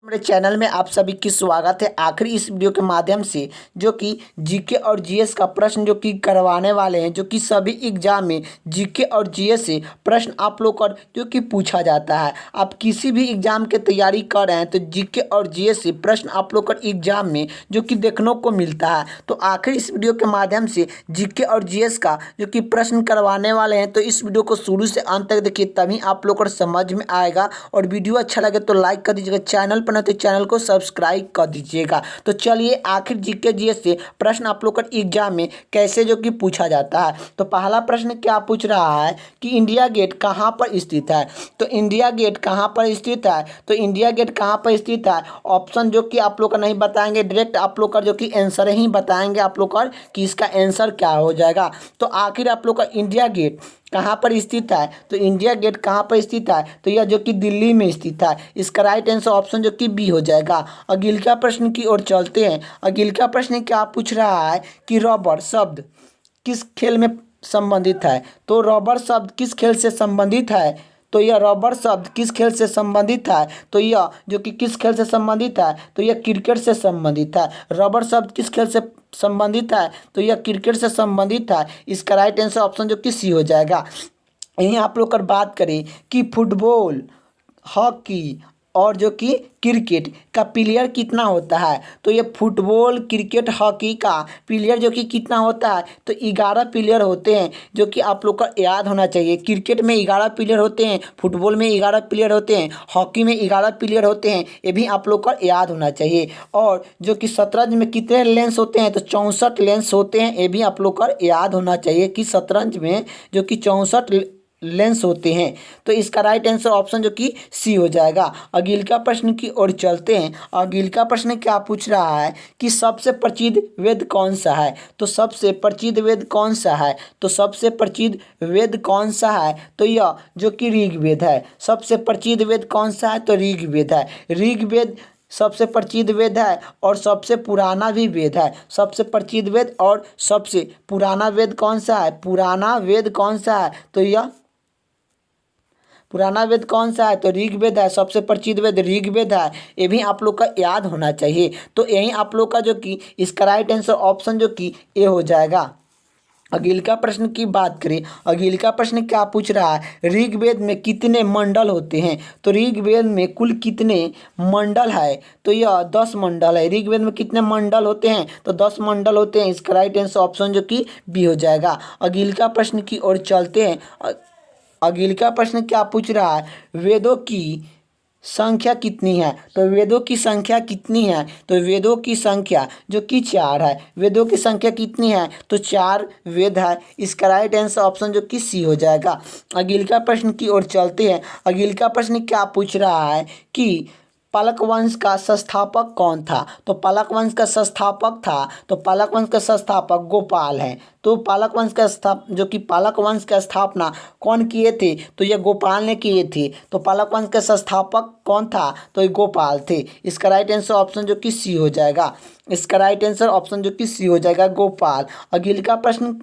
मेरे चैनल में आप सभी की स्वागत है। आखिर इस वीडियो के माध्यम से जो कि जीके और जीएस का प्रश्न जो कि करवाने वाले हैं, जो कि सभी एग्जाम में जीके और जीएस से प्रश्न आप लोग का जो कि पूछा जाता है। आप किसी भी एग्जाम की तैयारी कर रहे हैं तो जीके और जीएस से प्रश्न आप लोग का एग्जाम में जो कि देखने को मिलता है। तो आखिर इस वीडियो के माध्यम से जीके और जीएस का जो कि प्रश्न करवाने वाले हैं, तो इस वीडियो को शुरू से अंत तक देखिए, तभी आप लोग को समझ में आएगा। और वीडियो अच्छा लगे तो लाइक कर दीजिएगा, चैनल पर तो चैनल को सब्सक्राइब कर दीजिएगा। तो चलिए आखिर जीके जीएस से प्रश्न आप लोग का एग्जाम में कैसे जो कि पूछा जाता है। तो पहला प्रश्न क्या पूछ रहा है कि इंडिया गेट कहाँ पर स्थित है। तो इंडिया गेट कहाँ पर स्थित है, तो इंडिया गेट कहाँ पर स्थित है। ऑप्शन जो कि आप लोग का नहीं बताएंगे, डायरेक्ट आप लोग का जो कि आंसर ही बताएंगे आप लोग का कि इसका आंसर क्या हो जाएगा। तो आखिर आप लोग का इंडिया गेट कहाँ पर स्थित है, तो इंडिया गेट कहाँ पर स्थित है, तो यह जो कि दिल्ली में स्थित है। इसका राइट आंसर ऑप्शन जो कि बी हो जाएगा। अगला प्रश्न की ओर चलते हैं। अगला प्रश्न क्या पूछ रहा है कि रबर शब्द किस खेल में संबंधित है। तो रबर शब्द किस खेल से संबंधित है, तो यह रबर शब्द किस खेल से संबंधित है, तो यह जो कि किस खेल से संबंधित है, तो यह क्रिकेट से संबंधित है। रबर शब्द किस खेल से संबंधित है, तो यह क्रिकेट से संबंधित है। इसका राइट आंसर ऑप्शन जो कि सी हो जाएगा। यहीं आप लोग कर बात करें कि फुटबॉल, हॉकी और जो कि क्रिकेट का प्लेयर कितना होता है, तो ये फुटबॉल, क्रिकेट, हॉकी का प्लेयर जो कि कितना होता है, तो 11 प्लेयर होते हैं, जो कि आप लोग का याद होना चाहिए। क्रिकेट में 11 प्लेयर होते हैं, फुटबॉल में 11 प्लेयर होते हैं, हॉकी में 11 प्लेयर होते हैं, ये भी आप लोग का याद होना चाहिए। और जो कि शतरंज में कितने लेंस होते हैं, तो 64 लेंस होते हैं, ये भी आप लोग का याद होना चाहिए कि शतरंज में जो कि 64 लेंस होते हैं। तो इसका राइट आंसर ऑप्शन जो कि सी हो जाएगा। अगला प्रश्न की ओर चलते हैं। अगला प्रश्न क्या पूछ रहा है कि सबसे प्रसिद्ध वेद कौन सा है। तो सबसे प्रसिद्ध वेद कौन सा है, तो सबसे प्रसिद्ध वेद कौन सा है, तो यह जो कि ऋग्वेद है। सबसे प्रसिद्ध वेद कौन सा है, तो ऋग्वेद है। ऋग्वेद सबसे प्रसिद्ध वेद है और सबसे पुराना भी वेद है। सबसे प्रसिद्ध वेद और सबसे पुराना वेद कौन सा है, पुराना वेद कौन सा है, तो यह पुराना वेद कौन सा है, तो ऋग्वेद है। सबसे प्रसिद्ध वेद ऋग्वेद है, ये भी आप लोग का याद होना चाहिए। तो यही आप लोग का जो कि इसका राइट आंसर ऑप्शन जो कि ए हो जाएगा। अगला प्रश्न की बात करें। अगला प्रश्न क्या पूछ रहा है, ऋग्वेद में कितने मंडल होते हैं। तो ऋग्वेद में कुल कितने मंडल है, तो यह 10 मंडल है। ऋग्वेद में कितने मंडल होते हैं, तो 10 मंडल होते हैं। इसका राइट आंसर ऑप्शन जो कि बी हो जाएगा। अगला प्रश्न की ओर चलते हैं। अगला प्रश्न क्या पूछ रहा है, वेदों की संख्या कितनी है। तो वेदों की संख्या कितनी है, तो वेदों की संख्या जो कि 4 है। वेदों की संख्या कितनी है, तो 4 वेद है। इसका राइट आंसर ऑप्शन जो कि सी हो जाएगा। अगला प्रश्न की ओर चलते हैं। अगला प्रश्न क्या पूछ रहा है कि पालक वंश का संस्थापक कौन था। तो पालक वंश का संस्थापक था, तो पालक वंश का संस्थापक गोपाल है। तो पालक वंश का जो कि पालक वंश का स्थापना कौन किए थे, तो ये गोपाल ने किए थे। तो पालक वंश का संस्थापक कौन था, तो ये गोपाल थे। इसका राइट आंसर ऑप्शन जो कि सी हो जाएगा। इसका राइट आंसर ऑप्शन जो कि सी हो जाएगा, गोपाल। अगला प्रश्न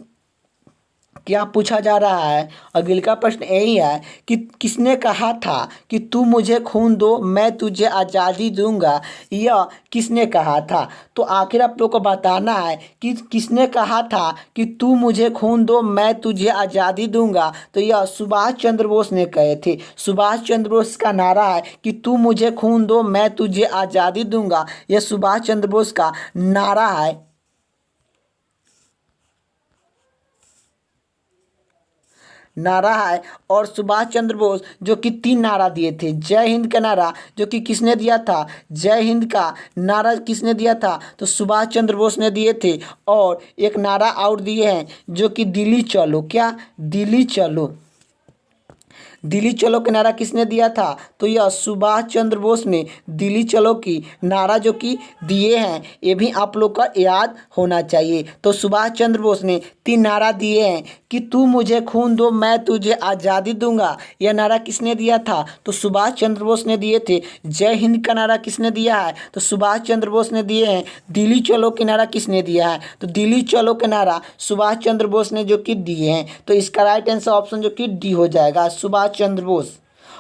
क्या पूछा जा रहा है। अगला प्रश्न यही है कि किसने कहा था कि तू मुझे खून दो मैं तुझे आज़ादी दूंगा। यह किसने कहा था, तो आखिर आप लोग को बताना है कि किसने कहा था कि तू मुझे खून दो मैं तुझे आज़ादी दूंगा। तो यह सुभाष चंद्र बोस ने कहे थे। सुभाष चंद्र बोस का नारा है कि तू मुझे खून दो मैं तुझे आज़ादी दूंगा। यह सुभाष चंद्र बोस का नारा है। नारा है। और सुभाष चंद्र बोस जो कि 3 नारा दिए थे। जय हिंद का नारा जो कि किसने दिया था, जय हिंद का नारा किसने दिया था, तो सुभाष चंद्र बोस ने दिए थे। और एक नारा और दिए हैं जो कि दिल्ली चलो, क्या दिल्ली चलो, दिल्ली चलो का नारा किसने दिया था, तो यह सुभाष चंद्र बोस ने दिल्ली चलो की नारा जो कि दिए हैं, ये भी आप लोग का याद होना चाहिए। तो सुभाष चंद्र बोस ने 3 नारा दिए हैं कि तू मुझे खून दो मैं तुझे आज़ादी दूंगा। यह नारा किसने दिया था, तो सुभाष चंद्र बोस ने दिए थे। जय हिंद का नारा किसने दिया है, तो सुभाष चंद्र बोस ने दिए हैं। दिल्ली चलो के नारा किसने दिया है, तो दिल्ली चलो के नारा सुभाष चंद्र बोस ने जो कि दिए हैं। तो इसका राइट आंसर ऑप्शन जो कि डी हो जाएगा, सुभाष चंद्र बोस।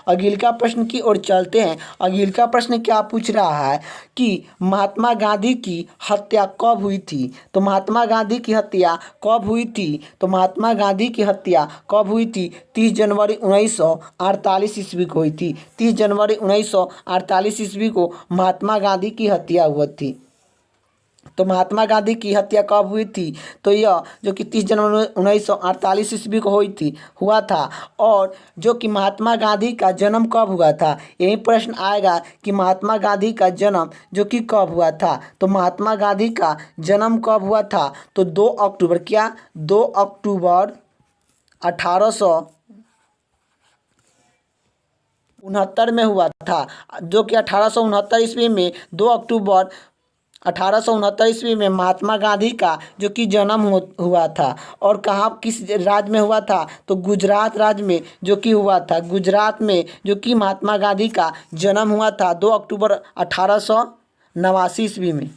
अगला प्रश्न की ओर चलते हैं। अगला प्रश्न क्या पूछ रहा है कि महात्मा गांधी की हत्या कब हुई थी। तो महात्मा गांधी की हत्या कब हुई थी। तो महात्मा गांधी की हत्या कब हुई थी। 30 जनवरी 1948 ईस्वी को हुई थी। 30 जनवरी 1948 ईस्वी को महात्मा गांधी की हत्या हुई थी। तो महात्मा गांधी की हत्या कब हुई थी। तो यह जो कि 30 जनवरी 1948 ईस्वी को हुआ था। और जो कि महात्मा गांधी का जन्म कब हुआ था, यही प्रश्न आएगा कि महात्मा गांधी का जन्म जो कि कब हुआ था। तो महात्मा गांधी का जन्म कब हुआ था। तो 2 अक्टूबर 1869 में हुआ था। जो कि 1869 ईस्वी में 2 अक्टूबर 1869 ईस्वी में महात्मा गांधी का जो कि जन्म हुआ था। और कहाँ किस राज्य में हुआ था। तो गुजरात राज्य में जो कि हुआ था। गुजरात में जो कि महात्मा गांधी का जन्म हुआ था 2 अक्टूबर 1889 ईस्वी में।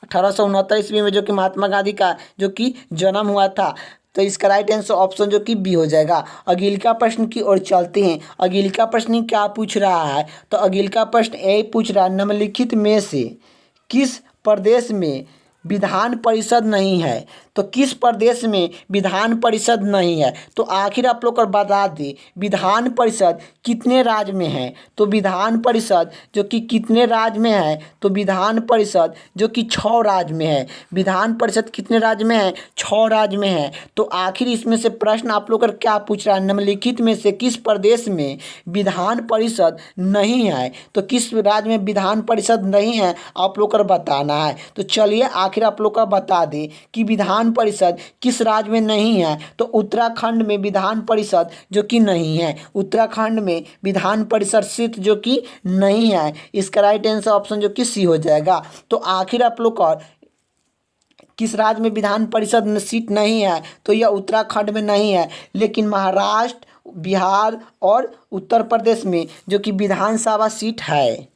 1869 ईस्वी में जो कि महात्मा गांधी का जो कि जन्म हुआ था। तो इसका राइट आंसर ऑप्शन जो कि बी हो जाएगा। अगला प्रश्न की ओर चलते हैं। अगला प्रश्न क्या पूछ रहा है। तो अगला प्रश्न यही पूछ रहा है, निम्नलिखित में से किस प्रदेश में विधान परिषद नहीं है। तो किस प्रदेश में विधान परिषद नहीं है। तो आखिर आप लोग को बता दें विधान परिषद कितने राज्य में है। तो विधान परिषद जो कि कितने राज्य में है। तो विधान परिषद जो कि 6 राज्य में है। विधान परिषद कितने राज्य में है, 6 राज्य में है। तो आखिर इसमें से प्रश्न आप लोग को क्या पूछ रहा है, निम्नलिखित में से किस प्रदेश में विधान परिषद नहीं है। तो किस राज्य में विधान परिषद नहीं है आप लोग को बताना है। तो चलिए आखिर आप लोग को बता दें कि विधान परिषद किस राज्य में नहीं है। तो उत्तराखंड में विधान परिषद जो कि नहीं है। उत्तराखंड में विधान परिषद सीट जो कि नहीं है। इसका राइट आंसर ऑप्शन जो कि सी हो जाएगा। तो आखिर आप लोग का किस राज्य में विधान परिषद में सीट नहीं है। तो यह उत्तराखंड में नहीं है, लेकिन महाराष्ट्र, बिहार और उत्तर प्रदेश में जो कि विधानसभा सीट है।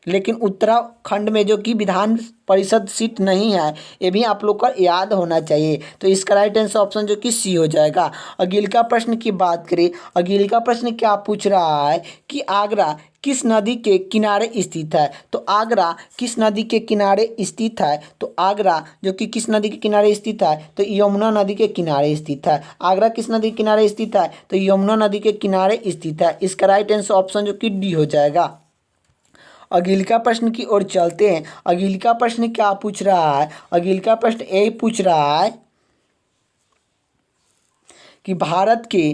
लेकिन उत्तराखंड में जो कि विधान परिषद सीट नहीं है, ये भी आप लोग को याद होना चाहिए। तो इसका राइट आंसर ऑप्शन जो कि सी हो जाएगा। अगला प्रश्न की बात करें। अगला प्रश्न क्या पूछ रहा है कि आगरा किस नदी के किनारे स्थित है। तो आगरा किस नदी के किनारे स्थित है। तो आगरा जो कि किस नदी के किनारे स्थित है। तो यमुना नदी के किनारे स्थित है। आगरा किस नदी के किनारे स्थित है। तो यमुना नदी के किनारे स्थित है। इसका राइट आंसर ऑप्शन जो कि डी हो जाएगा। अगला प्रश्न की ओर चलते हैं। अगला प्रश्न क्या पूछ रहा है। अगला प्रश्न यही पूछ रहा है कि भारत के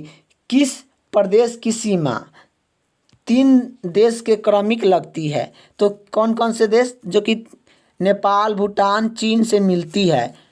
किस प्रदेश की सीमा 3 देश के क्रमिक लगती है। तो कौन कौन से देश जो कि नेपाल, भूटान, चीन से मिलती है।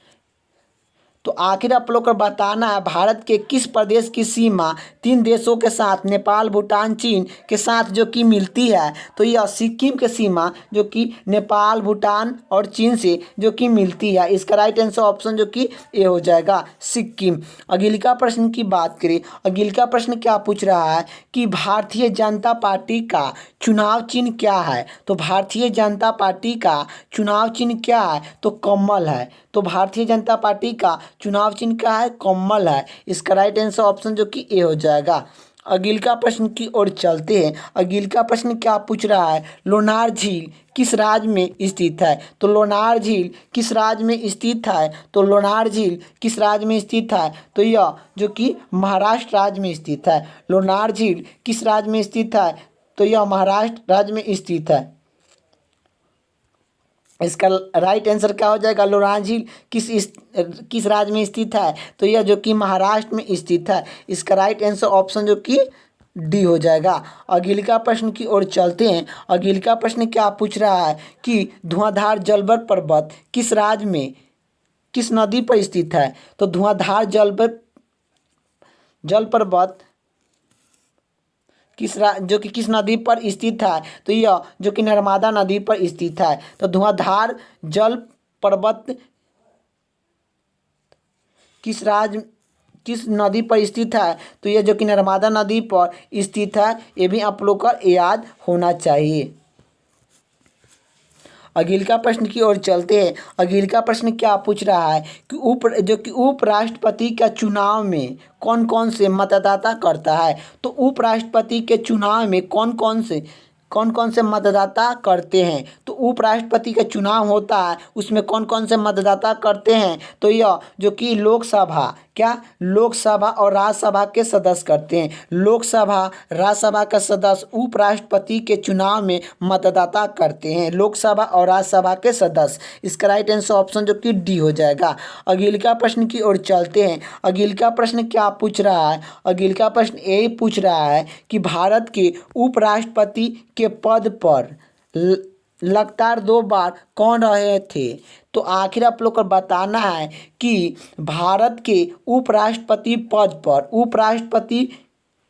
तो आखिर आप लोग को बताना है भारत के किस प्रदेश की सीमा 3 देशों के साथ, नेपाल, भूटान, चीन के साथ जो कि मिलती है। तो यह सिक्किम की सीमा जो कि नेपाल, भूटान और चीन से जो कि मिलती है। इसका राइट आंसर ऑप्शन जो कि ए हो जाएगा, सिक्किम। अगला प्रश्न की बात करें। अगला प्रश्न क्या पूछ रहा है कि भारतीय जनता पार्टी का चुनाव चिन्ह क्या है। तो भारतीय जनता पार्टी का चुनाव चिन्ह क्या है। तो कमल है। तो भारतीय जनता पार्टी का चुनाव चिन्ह क्या है, कमल है। इसका राइट आंसर ऑप्शन जो कि ए हो जाएगा। अगला प्रश्न की ओर चलते हैं। अगला प्रश्न क्या पूछ रहा है, लोनार झील किस राज्य में स्थित है। तो लोनार झील किस राज्य में स्थित है। तो लोनार झील किस राज्य में स्थित है। तो यह जो कि महाराष्ट्र राज्य में स्थित है। लोनार झील किस राज्य में स्थित है। तो यह महाराष्ट्र राज्य में स्थित है। इसका राइट आंसर क्या हो जाएगा, लोनार झील किस राज्य में स्थित है। तो यह जो कि महाराष्ट्र में स्थित है। इसका राइट आंसर ऑप्शन जो कि डी हो जाएगा। अगला प्रश्न की ओर चलते हैं। अगला प्रश्न क्या पूछ रहा है कि धुआंधार जलभर पर्वत किस राज्य में किस नदी पर स्थित है। तो धुआंधार जल पर्वत जो कि किस नदी पर स्थित है। तो यह जो कि नर्मदा नदी पर स्थित है। तो धुआंधार जल पर्वत किस नदी पर स्थित है। तो यह जो कि नर्मदा नदी पर स्थित है। ये भी आप लोग को याद होना चाहिए। अगला प्रश्न की ओर चलते हैं। अगला प्रश्न क्या पूछ रहा है कि उपराष्ट्रपति का चुनाव में कौन कौन से मतदाता करता है। तो उपराष्ट्रपति के चुनाव में कौन कौन से मतदाता करते हैं। तो उपराष्ट्रपति का चुनाव होता है, उसमें कौन कौन से मतदाता करते हैं। तो यह जो कि लोकसभा और राज्यसभा के सदस्य करते हैं। लोकसभा राज्यसभा का सदस्य उपराष्ट्रपति के चुनाव में मतदाता करते हैं, लोकसभा और राज्यसभा के सदस्य। इसका राइट आंसर ऑप्शन जो कि डी हो जाएगा। अगला प्रश्न की ओर चलते हैं। अगला प्रश्न क्या पूछ रहा है। अगला प्रश्न यही पूछ रहा है कि भारत के उपराष्ट्रपति के पद पर लगातार 2 बार कौन रहे थे। तो आखिर आप लोग को बताना है कि भारत के उपराष्ट्रपति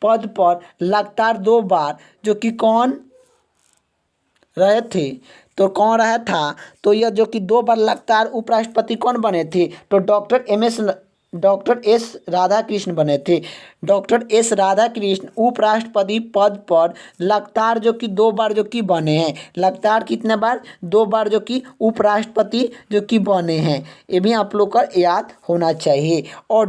पद पर लगातार 2 बार जो कि कौन रहे थे। तो कौन रहा था। तो यह जो कि 2 बार लगातार उपराष्ट्रपति कौन बने थे। तो डॉक्टर एस राधाकृष्ण बने थे। डॉक्टर एस राधाकृष्ण उपराष्ट्रपति पद पर लगातार जो कि 2 बार जो कि बने हैं। लगातार कितने बार 2 बार जो कि उपराष्ट्रपति जो कि बने हैं। ये भी आप लोग को याद होना चाहिए। और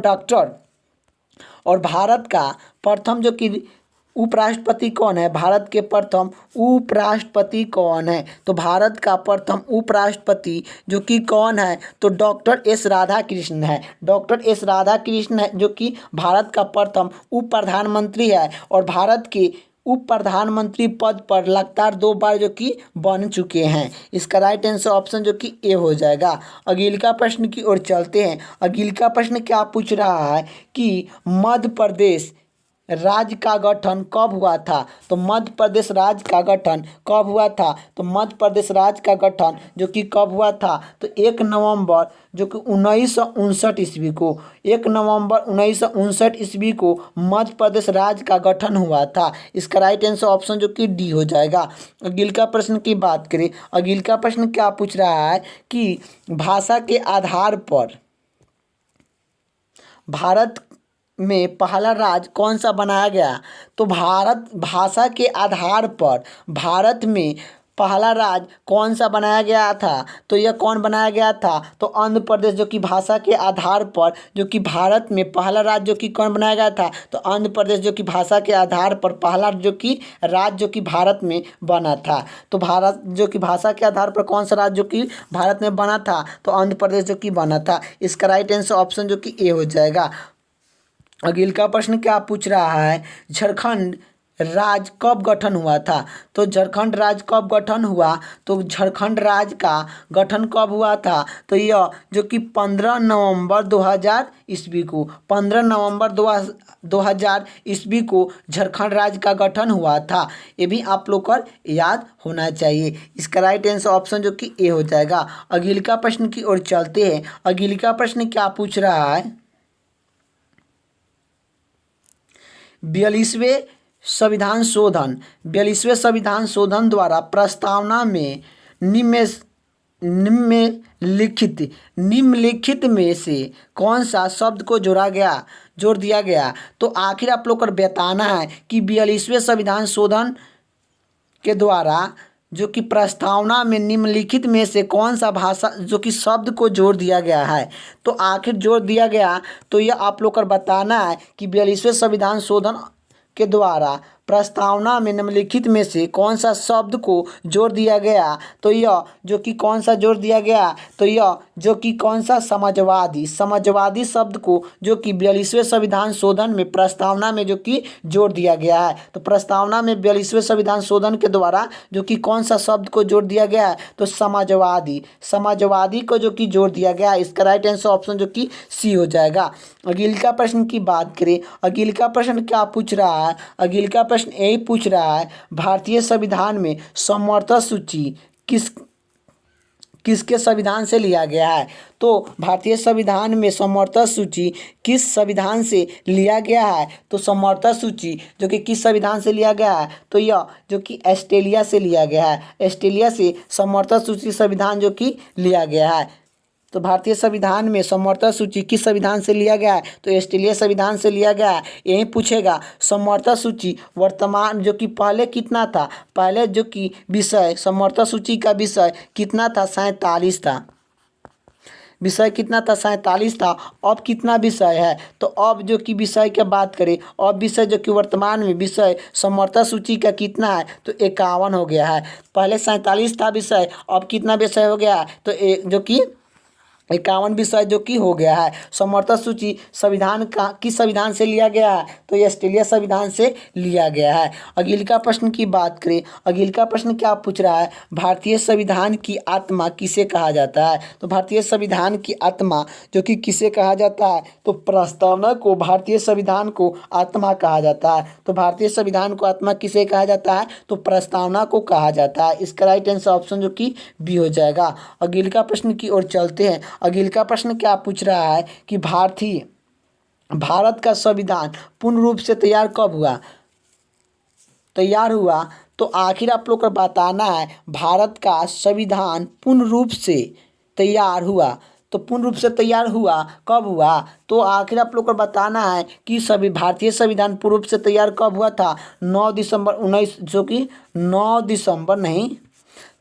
भारत का प्रथम जो कि उपराष्ट्रपति कौन है। भारत के प्रथम उपराष्ट्रपति कौन है। तो भारत का प्रथम उपराष्ट्रपति जो कि कौन है। तो डॉक्टर एस राधाकृष्ण है। डॉक्टर एस राधाकृष्ण है जो कि भारत का प्रथम उप प्रधानमंत्री है और भारत के उप प्रधानमंत्री पद पर लगातार 2 बार जो कि बन चुके हैं। इसका राइट आंसर ऑप्शन जो कि ए हो जाएगा। अगला प्रश्न की ओर चलते हैं। अगला प्रश्न क्या पूछ रहा है कि मध्य प्रदेश राज्य का गठन कब हुआ था। तो मध्य प्रदेश राज्य का गठन कब हुआ था। तो मध्य प्रदेश राज्य का गठन जो कि कब हुआ था। तो 1 नवंबर जो कि 1959 ईस्वी को 1 नवंबर 1959 ईस्वी को मध्य प्रदेश राज्य का गठन हुआ था। इसका राइट आंसर ऑप्शन जो कि डी हो जाएगा। अगला प्रश्न की बात करें। अगला प्रश्न क्या पूछ रहा है कि भाषा के आधार पर भारत में पहला राज्य कौन सा बनाया गया। तो भाषा के आधार पर भारत में पहला राज्य कौन सा बनाया गया था। तो यह कौन बनाया गया था। तो आंध्र प्रदेश जो कि भाषा के आधार पर जो कि भारत में पहला राज्य जो कि कौन बनाया गया था। तो आंध्र प्रदेश जो कि भाषा के आधार पर पहला जो कि राज्य जो कि भारत में बना था। तो भारत जो कि भाषा के आधार पर कौन सा राज्य जो कि भारत में बना था। तो आंध्र प्रदेश जो कि बना था। इसका राइट आंसर ऑप्शन जो कि ए हो जाएगा। अगला प्रश्न क्या पूछ रहा है। झारखंड राज्य कब गठन हुआ था। तो झारखंड राज्य कब गठन हुआ। तो झारखंड राज्य का गठन कब हुआ था। तो यह जो कि 15 नवंबर 2000 ईस्वी को 15 नवंबर 2000 ईस्वी को झारखंड राज्य का गठन हुआ था। ये भी आप लोग को याद होना चाहिए। इसका राइट आंसर ऑप्शन जो कि ए हो जाएगा। अगला प्रश्न की ओर चलते हैं। अगला प्रश्न क्या पूछ रहा है। 42वें संविधान शोधन द्वारा प्रस्तावना में निम्नलिखित में से कौन सा शब्द को जोड़ दिया गया। तो आखिर आप लोग को बताना है कि 42वें संविधान शोधन के द्वारा जो कि प्रस्तावना में निम्नलिखित में से कौन सा भाषा जो कि शब्द को जोड़ दिया गया है। तो आखिर जोड़ दिया गया। तो यह आप लोग को बताना है कि 42वें संविधान शोधन के द्वारा प्रस्तावना में निम्नलिखित में से कौन सा शब्द को जोड़ दिया गया। तो यह जो कि कौन सा जोड़ दिया गया। तो यह जो कि कौन सा समाजवादी शब्द को जो कि 42वें संविधान शोधन में प्रस्तावना में जो कि जोड़ दिया गया है। तो प्रस्तावना में 42वें संविधान शोधन के द्वारा जो कि कौन सा शब्द को जोड़ दिया गया है। तो समाजवादी को जो कि जोड़ दिया गया है। इसका राइट आंसर ऑप्शन जो कि सी हो जाएगा। अगला प्रश्न की बात करें। अगला प्रश्न क्या पूछ रहा है। अगला प्रश्न यही पूछ रहा है भारतीय संविधान में समवर्ती सूची किसके संविधान से लिया गया है। तो भारतीय संविधान में समवर्ती सूची किस संविधान से लिया गया है। तो समवर्ती सूची जो कि किस संविधान से लिया गया है। तो यह जो कि ऑस्ट्रेलिया से लिया गया है। ऑस्ट्रेलिया से समवर्ती सूची संविधान जो कि लिया गया है। तो भारतीय संविधान में समवर्ती सूची किस संविधान से लिया गया है? तो ऑस्ट्रेलिया संविधान से लिया गया है। यही पूछेगा समवर्ती सूची वर्तमान जो कि पहले कितना था, पहले जो कि विषय समवर्ती सूची का विषय कितना था? 47 था। विषय कितना था? 47 था। अब कितना विषय है? तो अब जो कि विषय की बात करें, अब विषय जो कि वर्तमान में विषय समवर्ती सूची का कितना है? तो 51 हो गया है। पहले 47 था विषय, अब कितना विषय हो गया है? तो जो कि 51 विषय जो कि हो गया है। समवर्ती सूची संविधान का किस संविधान से लिया गया है? तो ये ऑस्ट्रेलिया संविधान से लिया गया है। अगले का प्रश्न की बात करें, अगले का प्रश्न क्या पूछ रहा है? भारतीय संविधान की आत्मा किसे कहा जाता है? तो भारतीय संविधान की आत्मा जो कि किसे कहा जाता है? तो प्रस्तावना को भारतीय संविधान को आत्मा कहा जाता है। तो भारतीय संविधान को आत्मा किसे कहा जाता है? तो प्रस्तावना को कहा जाता है। इसका राइट आंसर ऑप्शन जो कि बी हो जाएगा। अगले का प्रश्न की ओर चलते हैं। अगले का प्रश्न क्या पूछ रहा है कि भारत का संविधान पूर्ण रूप से तैयार कब हुआ? तो आखिर आप लोग को बताना है भारत का संविधान पूर्ण रूप से तैयार हुआ। तो पूर्ण रूप से तैयार हुआ कब हुआ? तो आखिर आप लोग को बताना है कि सभी भारतीय संविधान पूर्ण रूप से तैयार कब हुआ था?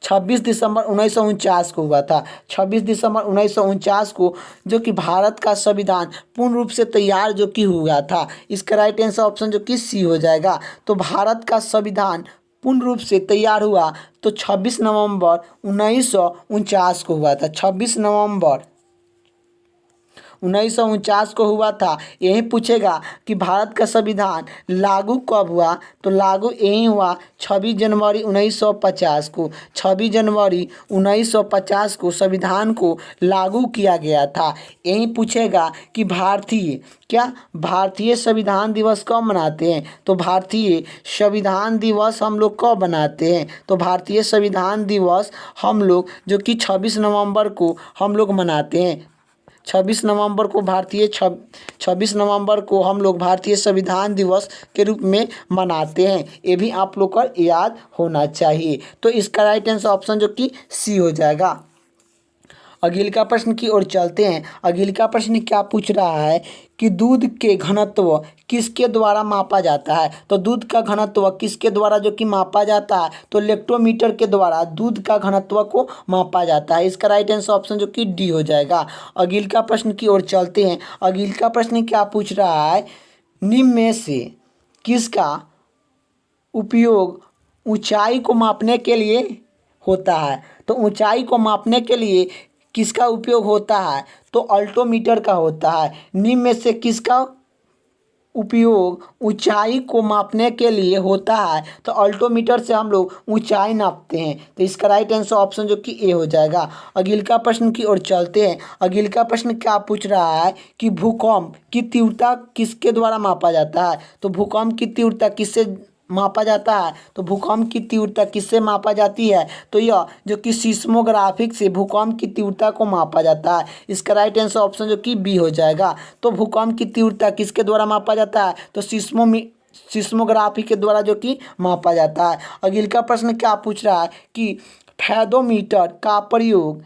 26 दिसंबर 1949 को हुआ था। 26 दिसंबर 1949 को जो कि भारत का संविधान पूर्ण रूप से तैयार जो कि हुआ था। इसका राइट आंसर ऑप्शन जो कि सी हो जाएगा। तो भारत का संविधान पूर्ण रूप से तैयार हुआ तो 26 नवंबर 1949 को हुआ था। 26 नवंबर 1949 को हुआ था। यही पूछेगा कि भारत का संविधान लागू कब हुआ? तो लागू यही हुआ 26 जनवरी 1950 को। 26 जनवरी 1950 को संविधान को लागू किया गया था। यही पूछेगा कि भारतीय संविधान दिवस कब मनाते हैं? तो भारतीय संविधान दिवस हम लोग कब मनाते हैं? तो भारतीय संविधान दिवस हम लोग जो कि 26 नवंबर को हम लोग मनाते हैं। 26 नवंबर को हम लोग भारतीय संविधान दिवस के रूप में मनाते हैं। ये भी आप लोग को याद होना चाहिए। तो इसका राइट आंसर ऑप्शन जो कि सी हो जाएगा। अगले का प्रश्न की ओर चलते हैं। अगले का प्रश्न क्या पूछ रहा है कि दूध के घनत्व किसके द्वारा मापा जाता है? तो दूध का घनत्व किसके द्वारा जो कि मापा जाता है? तो लेक्टोमीटर के द्वारा दूध का घनत्व को मापा जाता है। इसका राइट आंसर ऑप्शन जो कि डी हो जाएगा। अगले का प्रश्न की ओर चलते हैं। अगले का प्रश्न क्या पूछ रहा है? निम्न में से किसका उपयोग ऊंचाई को मापने के लिए होता है? तो ऊंचाई को मापने के लिए किसका उपयोग होता है? तो अल्टोमीटर का होता है। निम्न में से किसका उपयोग ऊंचाई को मापने के लिए होता है? तो अल्टोमीटर से हम लोग ऊंचाई नापते हैं। तो इसका राइट आंसर ऑप्शन जो कि ए हो जाएगा। अगले का प्रश्न की ओर चलते हैं। अगले का प्रश्न क्या पूछ रहा है कि भूकंप की तीव्रता किसके द्वारा मापा जाता है? तो भूकंप की तीव्रता किससे मापा जाता है? तो भूकंप की तीव्रता किससे मापा जाती है? तो यह जो कि सिस्मोग्राफिक से भूकंप की तीव्रता को मापा जाता है। इसका राइट आंसर ऑप्शन जो कि बी हो जाएगा। तो भूकंप की तीव्रता किसके द्वारा मापा जाता है? तो सिस्मोग्राफी के द्वारा जो कि मापा जाता है। अगले का प्रश्न क्या पूछ रहा है कि फेदोमीटर का प्रयोग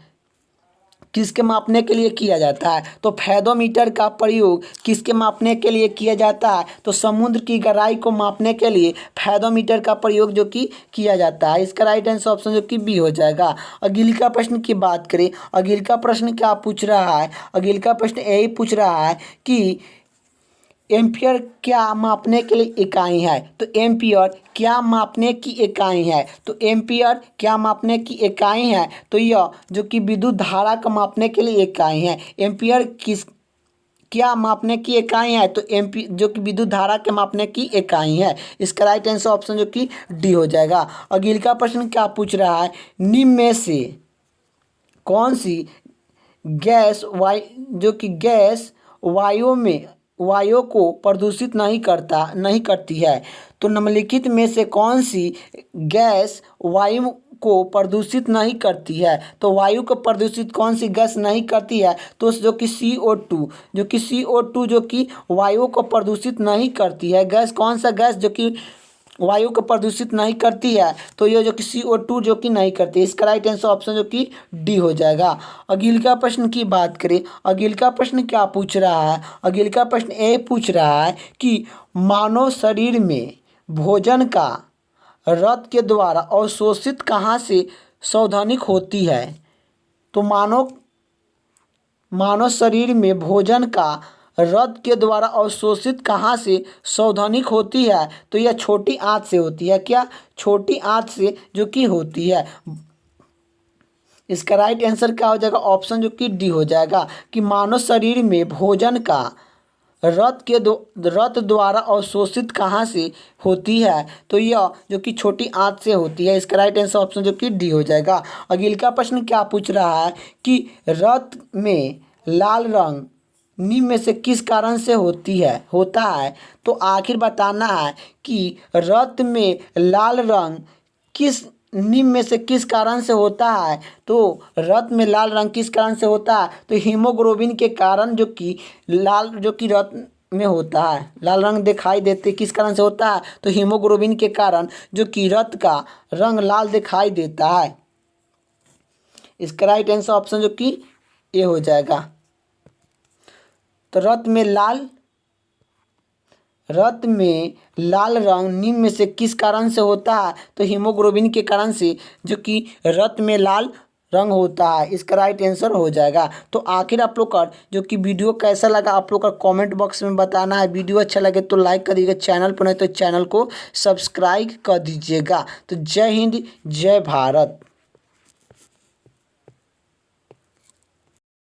किसके मापने के लिए किया जाता है? तो फेदोमीटर का प्रयोग किसके मापने के लिए किया जाता है? तो समुद्र की गहराई को मापने के लिए फेदोमीटर का प्रयोग जो कि किया जाता है। इसका राइट आंसर ऑप्शन जो कि बी हो जाएगा। अगले का प्रश्न की बात करें। अगले का प्रश्न क्या पूछ रहा है? अगले का प्रश्न यही पूछ रहा है कि एम्पियर क्या मापने के लिए इकाई है? तो एम्पियर क्या मापने की इकाई है? तो एम्पियर क्या मापने की इकाई है? तो यह जो कि विद्युत धारा को मापने के लिए इकाई है। एम्पियर क्या मापने की इकाई है? तो एम्पी जो कि विद्युत धारा के मापने की इकाई है। इसका राइट आंसर ऑप्शन जो कि डी हो जाएगा। अगले का प्रश्न क्या पूछ रहा है? निम्न में से कौन सी गैस वायु को प्रदूषित नहीं करती है? तो निम्नलिखित में से कौन सी गैस वायु को प्रदूषित नहीं करती है? तो वायु को प्रदूषित कौन सी गैस नहीं करती है? तो जो कि CO2 जो कि वायु को प्रदूषित नहीं करती है। गैस कौन सा गैस जो कि वायु को प्रदूषित नहीं करती है, तो ये जो कि CO2 जो कि नहीं करती है। इसका राइट आंसर ऑप्शन जो कि डी हो जाएगा। अगले का प्रश्न की बात करें, अगले का प्रश्न क्या पूछ रहा है? अगले का प्रश्न ये पूछ रहा है कि मानव शरीर में भोजन का रक्त के द्वारा अवशोषित कहाँ से सैद्धांतिक होती है? तो मानव शरीर में भोजन का रक्त के द्वारा अवशोषित कहाँ से सैद्धांतिक होती है? तो यह छोटी आंत से होती है। क्या? छोटी आंत से जो कि होती है। इसका राइट आंसर क्या हो जाएगा? ऑप्शन जो कि डी हो जाएगा कि मानव शरीर में भोजन का रक्त द्वारा अवशोषित कहाँ से होती है? तो यह जो कि छोटी आंत से होती है। इसका राइट आंसर ऑप्शन जो कि डी हो जाएगा। अगले का प्रश्न क्या पूछ रहा है कि रक्त में लाल रंग निम्न में से किस कारण से होता है? तो आखिर बताना है कि रक्त में लाल रंग निम्न में से किस कारण से होता है? तो रक्त में लाल रंग किस कारण से होता है? तो हीमोग्लोबिन के कारण जो कि रक्त में होता है, लाल रंग दिखाई देते किस कारण से होता है? तो हीमोग्लोबिन के कारण जो कि रक्त का रंग लाल दिखाई देता है। इसका राइट आंसर ऑप्शन जो कि ए हो जाएगा। तो रक्त में लाल रंग निम्न में से किस कारण से होता है? तो हीमोग्लोबिन के कारण से जो कि रक्त में लाल रंग होता है। इसका राइट आंसर हो जाएगा। तो आखिर आप लोग का जो कि वीडियो कैसा लगा आप लोग का कमेंट बॉक्स में बताना है। वीडियो अच्छा लगे तो लाइक कर दीजिएगा, चैनल पर नहीं तो चैनल को सब्सक्राइब कर दीजिएगा। तो जय हिंद, जय भारत।